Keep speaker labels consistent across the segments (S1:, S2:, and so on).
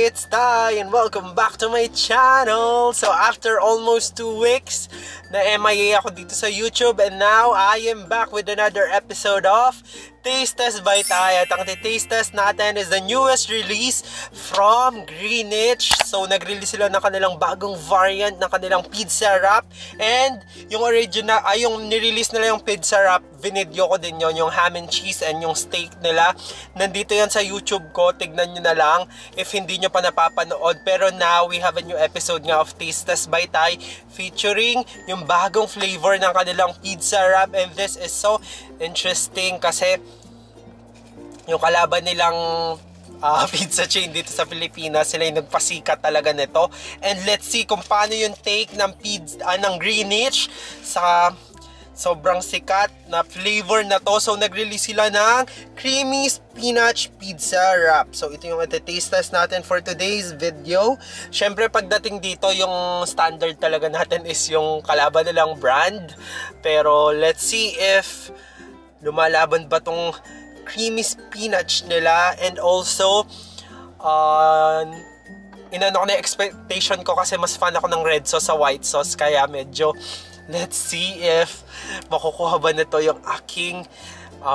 S1: it's Ty and welcome back to my channel. So after almost 2 weeks na MIA ako dito sa YouTube, and now I am back with another episode of Taste Test by Ty. At ang taste test natin is the newest release from Greenwich. So nag-release sila ng kanilang bagong variant ng kanilang pizza wrap, and yung original ay yung nirelease nila yung pizza wrap, vinidyo ko din yon, yung ham and cheese and yung steak nila. Nandito yan sa YouTube ko, tignan nyo na lang if hindi nyo pa napapanood. Pero now we have a new episode nga of Taste Test by Ty featuring yung bagong flavor ng kanilang pizza wrap, and this is so interesting kasi yung kalaban nilang pizza chain dito sa Pilipinas, sila yung nagpasikat talaga nito. And let's see kung paano yung take ng pizza ng Greenwich sa sobrang sikat na flavor na to. So nag-release sila ng creamy spinach pizza wrap. So ito yung taste test natin for today's video. Syempre pagdating dito, yung standard talaga natin is yung kalaban nilang brand. Pero let's see if lumalaban ba tong creamy spinach nila. And also inano ko na expectation ko kasi mas fan ako ng red sauce sa white sauce, kaya medyo let's see if makukuha ba nito yung aking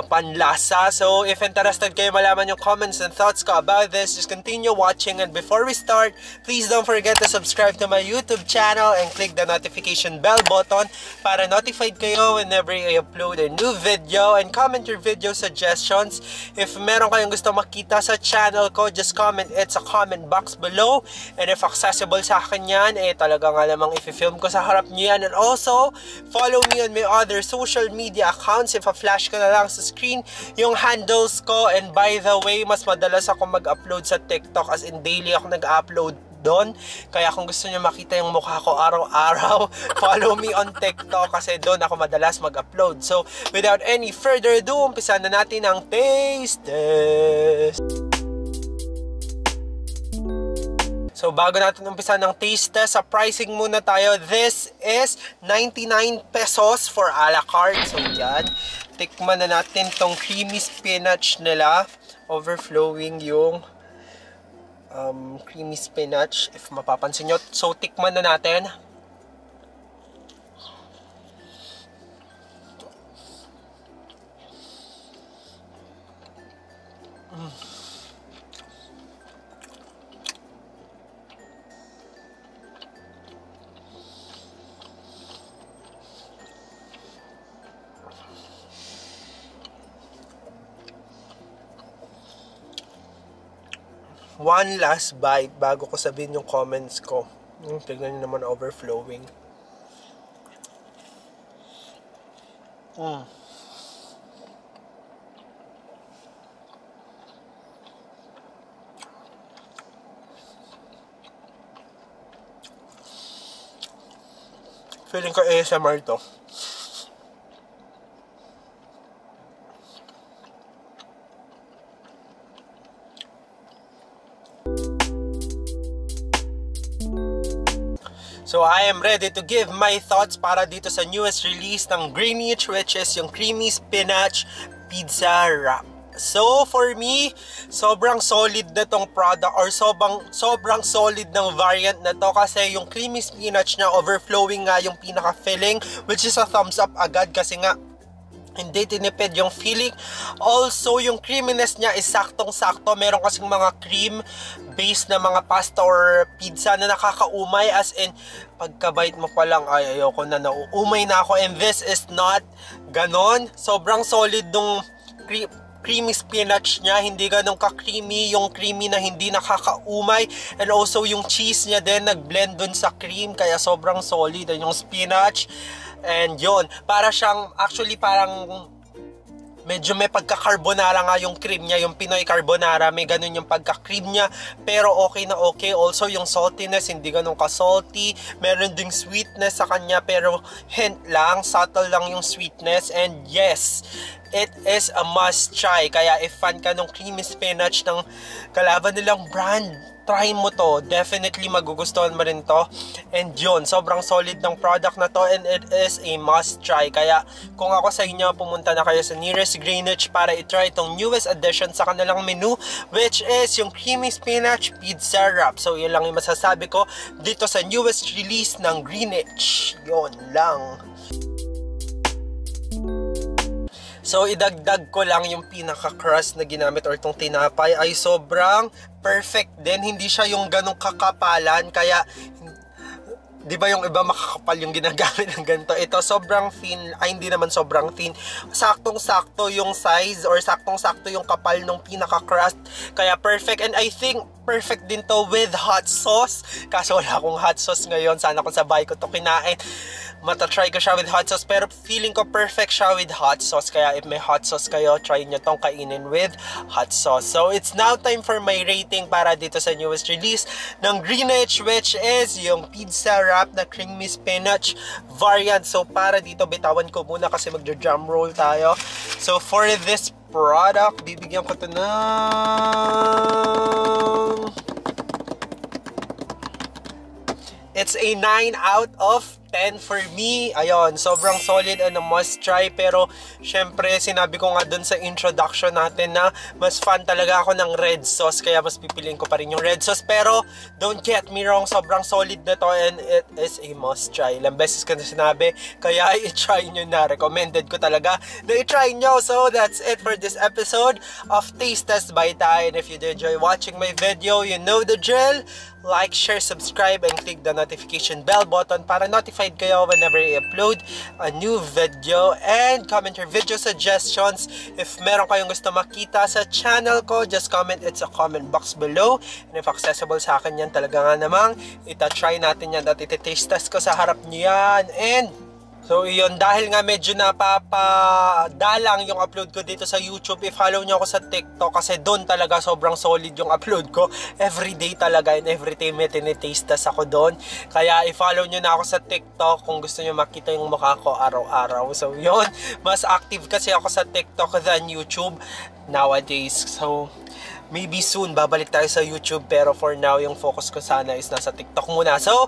S1: panlasa. So if interested kayo malaman yung comments and thoughts ko about this, just continue watching. And before we start, please don't forget to subscribe to my YouTube channel and click the notification bell button para notified kayo whenever I upload a new video. And comment your video suggestions. If meron kayong gusto makita sa channel ko, just comment it sa comment box below. And if accessible sa akin yan, talaga nga namang i-film ko sa harap nyo yan. And also, follow me on my other social media accounts. If a-flash ko na lang sa screen yung handles ko. And by the way, mas madalas ako mag-upload sa TikTok, as in daily ako nag-upload doon. Kaya kung gusto niyo makita yung mukha ko araw-araw, follow me on TikTok kasi doon ako madalas mag-upload. So without any further ado, umpisan na natin ang taste test. So bago natin umpisa ng taste test, sa pricing muna tayo. This is 99 pesos for a la carte. So yan, tikman na natin tong creamy spinach nila. Overflowing yung creamy spinach, if mapapansin nyo. So tikman na natin. One last bite bago ko sabihin yung comments ko. Tignan nyo naman, overflowing. Feeling ko ASMR to. So I am ready to give my thoughts para dito sa newest release ng Greenwich, which is yung creamy spinach pizza wrap. So for me, sobrang solid na tong product, or sobrang solid ng variant na to, kasi yung creamy spinach niya, overflowing nga yung pinaka-filling, which is a thumbs up agad kasi nga hindi tinipid yung filling. Also, yung creaminess niya is saktong-sakto. Meron kasing mga cream-based na mga pasta or pizza na nakakaumay. As in, pagkabite mo pa lang, ay ayoko na, nauumay na ako. And this is not ganon. Sobrang solid nung creamy spinach niya. Hindi ganun ka-creamy. Yung creamy na hindi nakakaumay. And also, yung cheese niya din, nag-blend dun sa cream. Kaya sobrang solid. And yung spinach, and yun, para siyang, actually parang medyo may pagka-carbonara nga yung cream niya, yung Pinoy carbonara, may ganun yung pagka-cream niya, pero okay na okay. Also yung saltiness, hindi ganun ka-salty, meron ding sweetness sa kanya, pero hint lang, subtle lang yung sweetness. And yes, it is a must try. Kaya if fan ka ng creamy spinach ng kalaban nilang brand, try mo to. Definitely magugustuhan mo rin to. And yun, sobrang solid ng product na to and it is a must try. Kaya kung ako sa inyo, pumunta na kayo sa nearest Greenwich para i-try itong newest addition sa kanilang menu, which is yung creamy spinach pizza wrap. So yun lang yung masasabi ko dito sa newest release ng Greenwich. Yun lang. So, idagdag ko lang yung pinaka-crust na ginamit or itong tinapay ay sobrang perfect din. Hindi siya yung ganong kakapalan. Kaya, di ba yung iba makakapal yung ginagamit ng ganito? Ito, sobrang thin. Ay, hindi naman sobrang thin. Saktong-sakto yung size or saktong-sakto yung kapal ng pinaka-crust. Kaya perfect. And I think perfect din to with hot sauce. Kaso wala akong hot sauce ngayon. Sana kung sabay ko to kinain, matatry ko siya with hot sauce. Pero feeling ko perfect siya with hot sauce. Kaya if may hot sauce kayo, try nyo tong kainin with hot sauce. So it's now time for my rating para dito sa newest release ng Greenwich, which is yung pizza wrap na creamy spinach variant. So para dito, bitawan ko muna kasi magja-drum roll tayo. So for this product, bibigyan ko to ng... It's a 9 out of 10 for me. Ayun, sobrang solid and a must try. Pero, syempre, sinabi ko nga dun sa introduction natin na mas fan talaga ako ng red sauce. Kaya mas pipiliin ko pa rin yung red sauce. Pero, don't get me wrong, sobrang solid na to and it is a must try. Ilang beses ko na sinabi, kaya i-try nyo na. Recommended ko talaga na i-try nyo. So, that's it for this episode of Taste Test by Tay. And if you did enjoy watching my video, you know the drill. Like, share, subscribe, and click the notification bell button para notified kayo whenever I upload a new video. And comment your video suggestions. If meron kayong gusto makita sa channel ko, just comment it sa comment box below. And if accessible sa akin yan, talaga nga namang ita-try natin yan at iti-taste test ko sa harap niyo yan. And so yun, dahil nga medyo napapadalang yung upload ko dito sa YouTube, i-follow nyo ako sa TikTok kasi doon talaga sobrang solid yung upload ko. Everyday talaga and everyday may tinitaste test ako doon. Kaya i-follow nyo na ako sa TikTok kung gusto nyo makita yung mukha ko araw-araw. So yun, mas active kasi ako sa TikTok than YouTube nowadays. So maybe soon babalik tayo sa YouTube, pero for now yung focus ko sana is nasa TikTok muna. So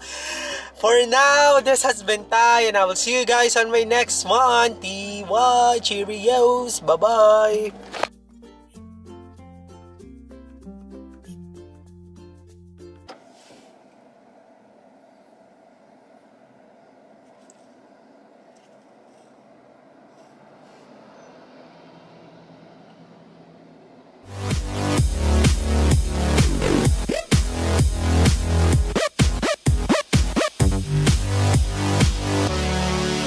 S1: for now, this has been Tay and I will see you guys on my next one. TY, cheerios, bye bye.